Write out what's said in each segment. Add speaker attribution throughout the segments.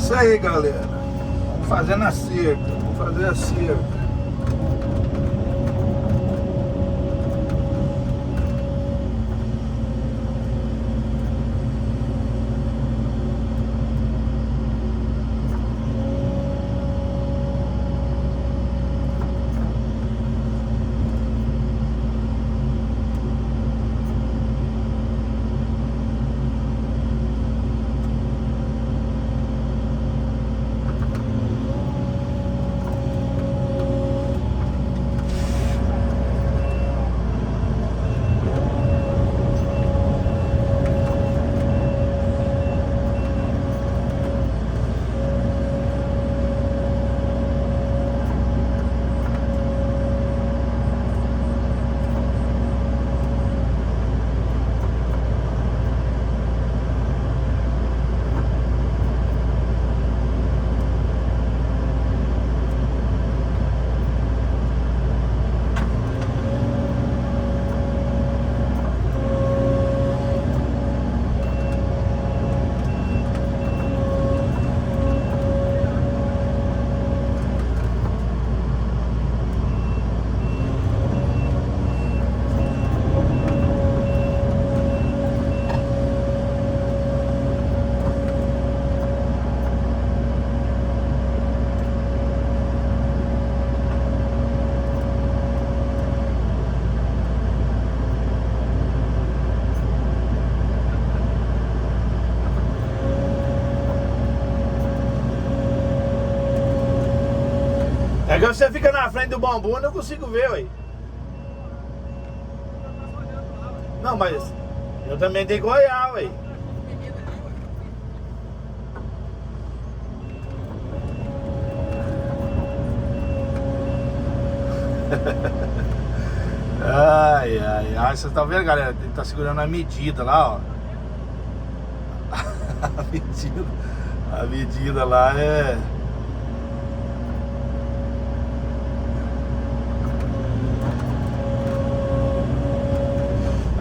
Speaker 1: Isso aí, galera. Vamos fazer na cerca. Vamos fazer a cerca. É que você fica na frente do bambu, eu não consigo ver, ué. Não, mas eu também tenho que olhar, ué. Ai, ai, ai. Vocês estão vendo, galera? Ele tá segurando a medida lá, ó. A medida lá é...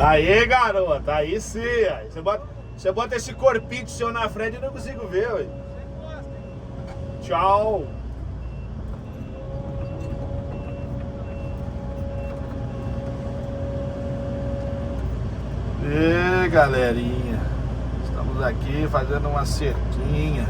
Speaker 1: Aí, garota, aí sim, aí. Você bota esse corpinho seu na frente e eu não consigo ver, ué. Tchau. E galerinha, estamos aqui fazendo uma cerquinha.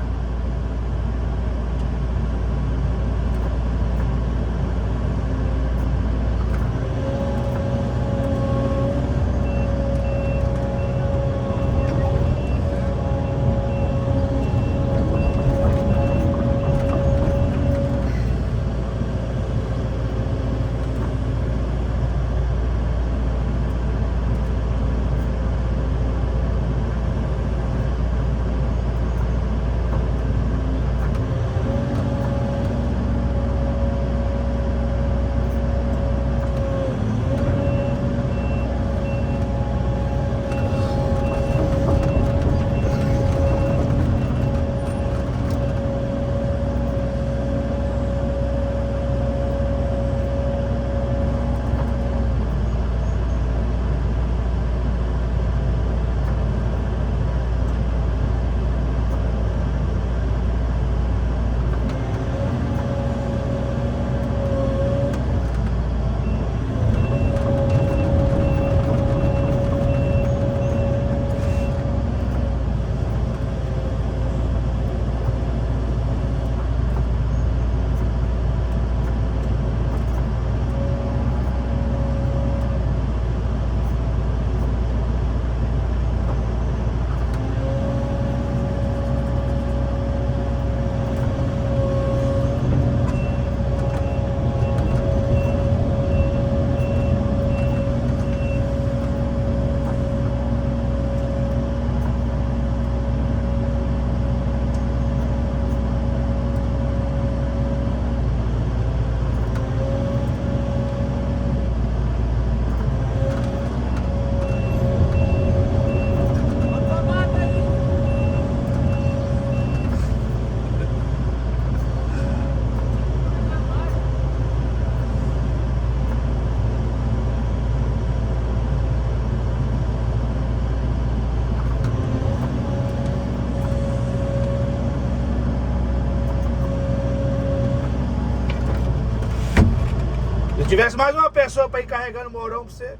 Speaker 1: tivesse mais uma pessoa pra ir carregando o Mourão pra você.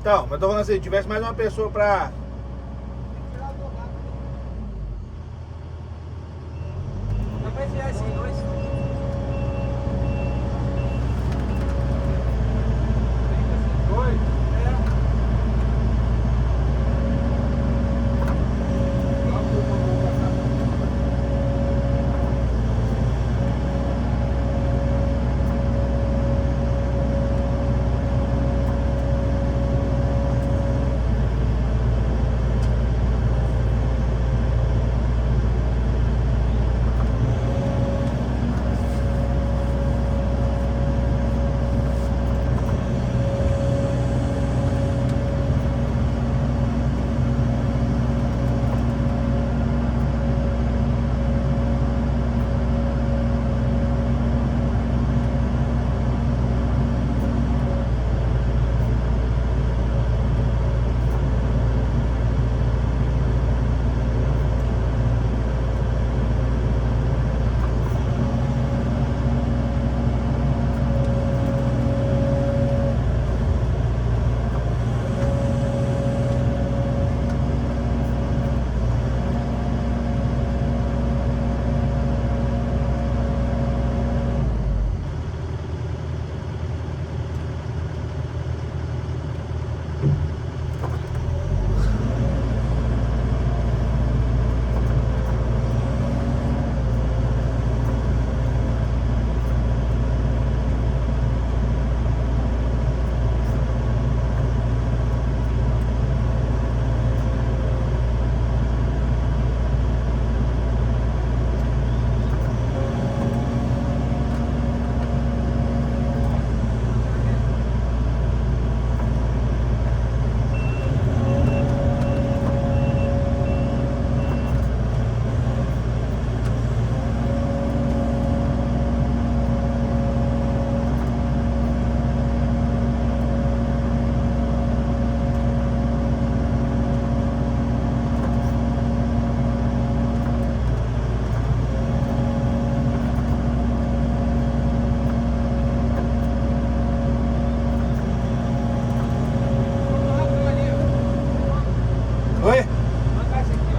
Speaker 1: Então, mas eu tô falando assim, se tivesse mais uma pessoa pra...
Speaker 2: Dá pra enfiar esses dois.
Speaker 1: Oi?
Speaker 2: Manda esse aqui, ó.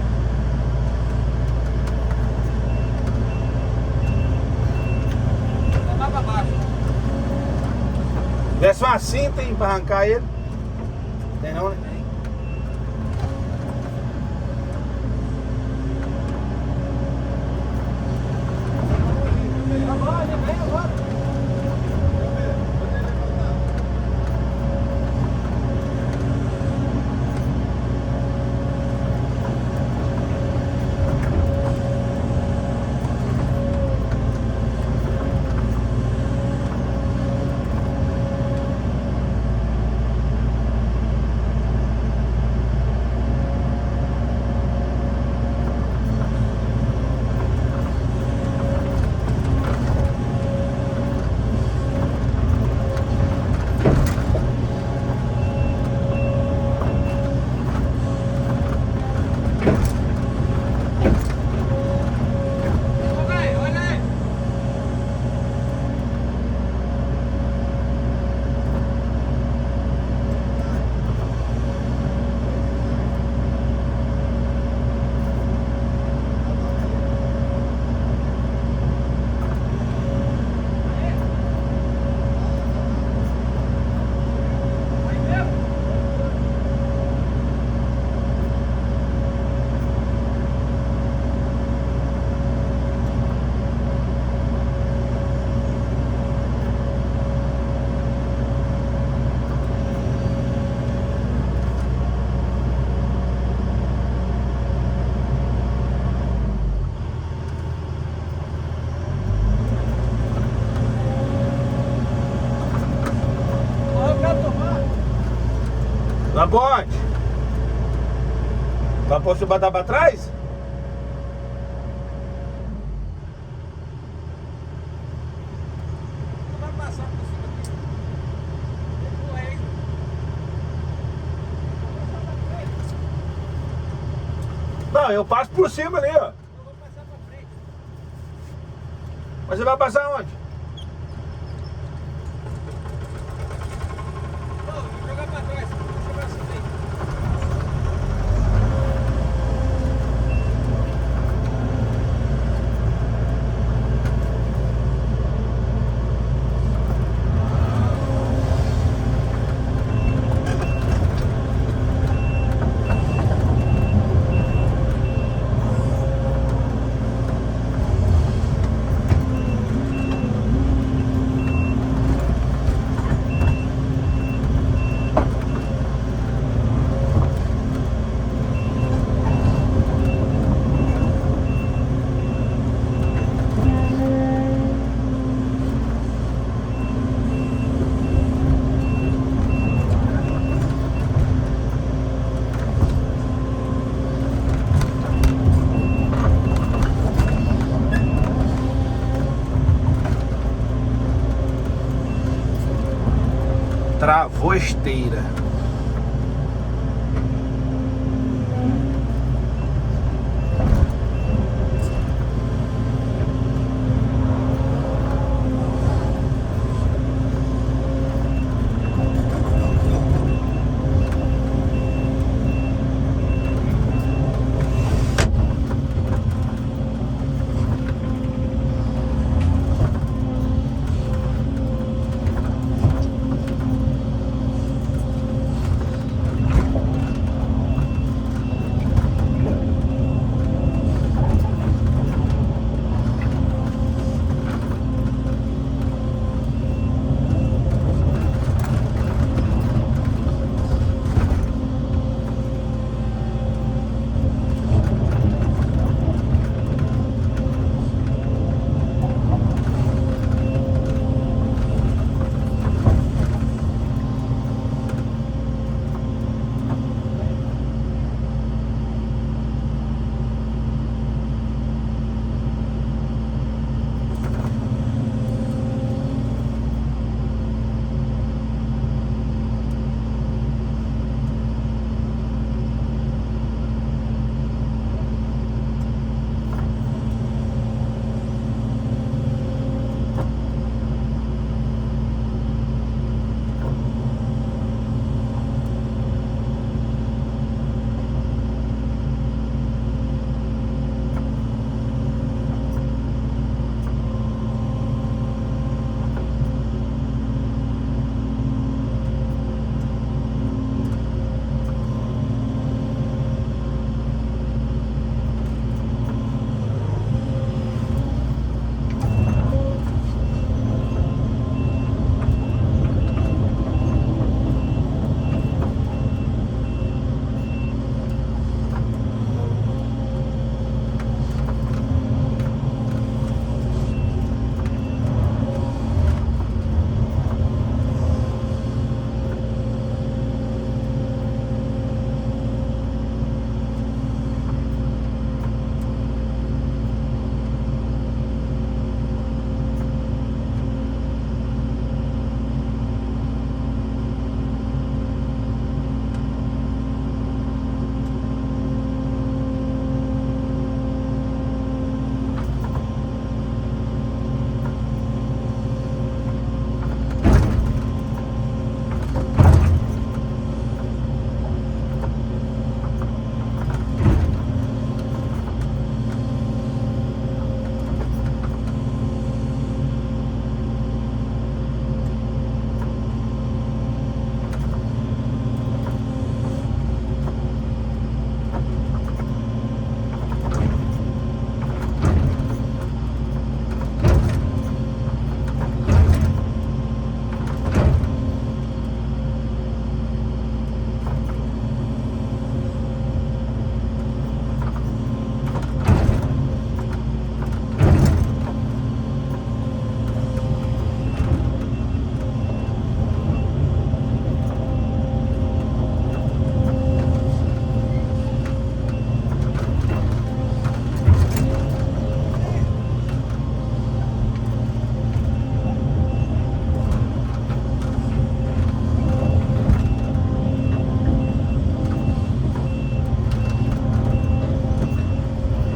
Speaker 2: Tá lá pra baixo.
Speaker 1: Desce uma cinta aí pra arrancar ele. Tem não, né?
Speaker 2: Agora, vem agora. Olha aí. Vai mesmo? Ó, eu quero tomar.
Speaker 1: Na ponte. Pra pôr você botar pra trás?
Speaker 2: Não vai passar por cima aqui. Empurra aí.
Speaker 1: Não, eu passo por cima ali, ó.
Speaker 2: Eu vou passar pra frente.
Speaker 1: Mas você vai passar onde?
Speaker 3: Travou a esteira.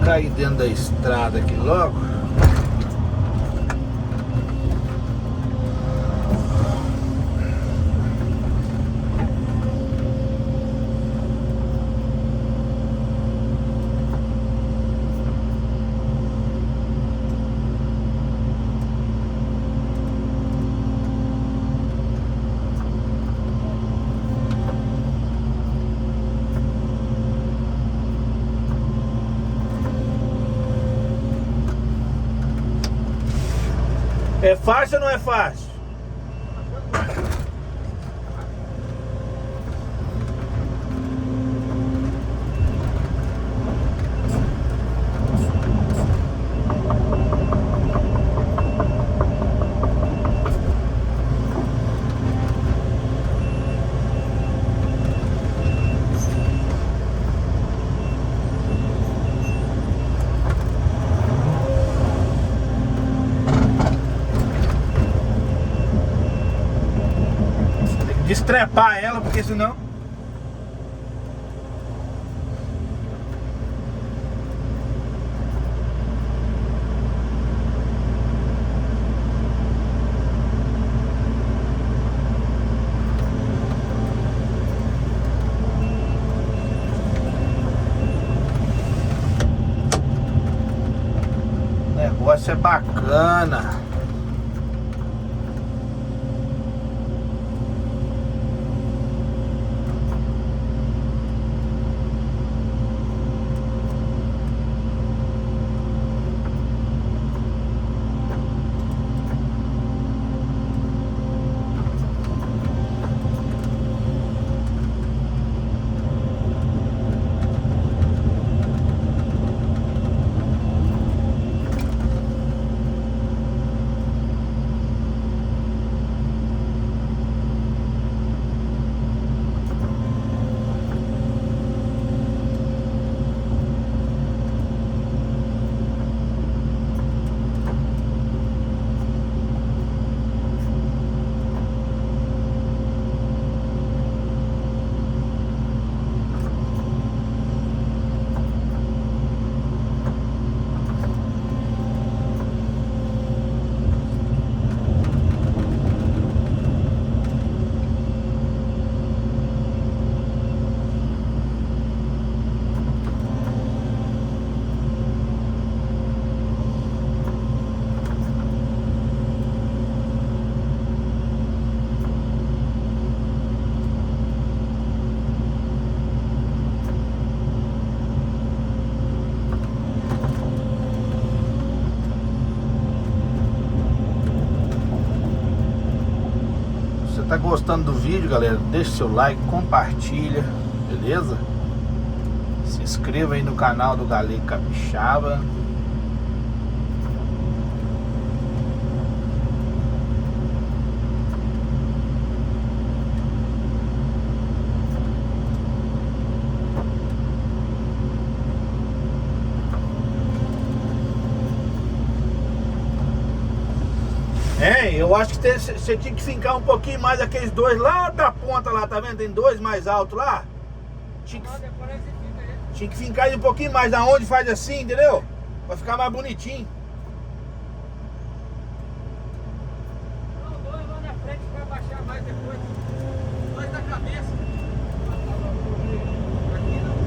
Speaker 3: Cair dentro da estrada aqui logo.
Speaker 1: É fácil ou não é fácil?
Speaker 3: trepar ela, porque senão... O negócio é bacana. Tá gostando do vídeo, galera? Deixa seu like, compartilha, beleza? Se inscreva aí no canal do Galego Capixaba.
Speaker 1: Eu acho que você tinha que fincar um pouquinho mais aqueles dois lá da ponta lá, tá vendo? Tem dois mais altos lá. Tinha que fincar ele um pouquinho mais da onde faz assim, entendeu? Pra ficar mais bonitinho.
Speaker 2: Não, dois lá na frente pra baixar mais depois. Dois da cabeça. Aqui não.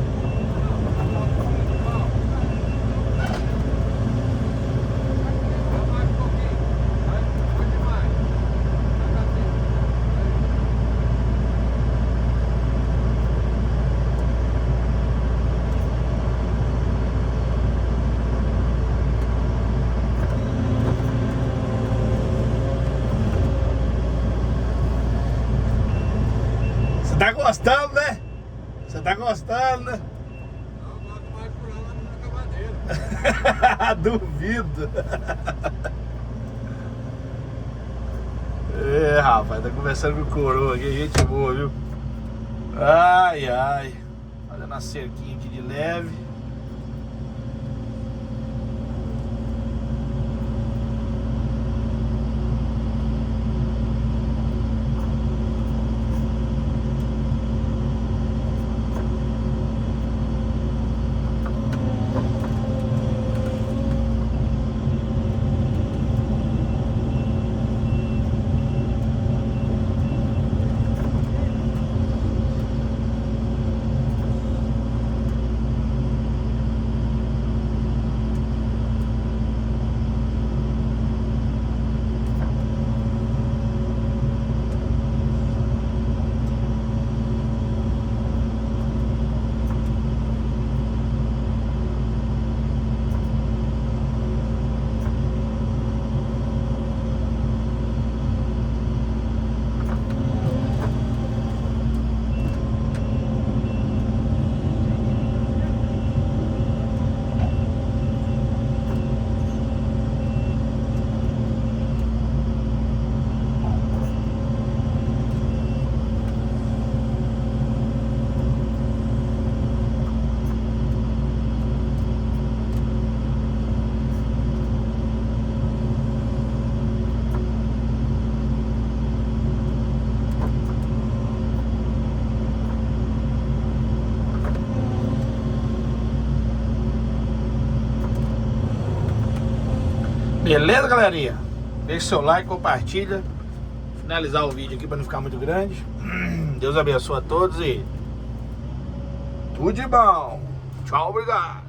Speaker 1: Você tá gostando, né? Você tá gostando, né?
Speaker 2: Não, eu gosto mais por lá na cavadeira.
Speaker 1: Duvido. É, rapaz, tá conversando com o coroa aqui, gente boa, viu? Ai, ai. Fazendo a cerquinha aqui de leve.
Speaker 3: Beleza, galerinha? Deixe seu like, compartilha. Finalizar o vídeo aqui para não ficar muito grande. Deus abençoe a todos e tudo de bom. Tchau, obrigado.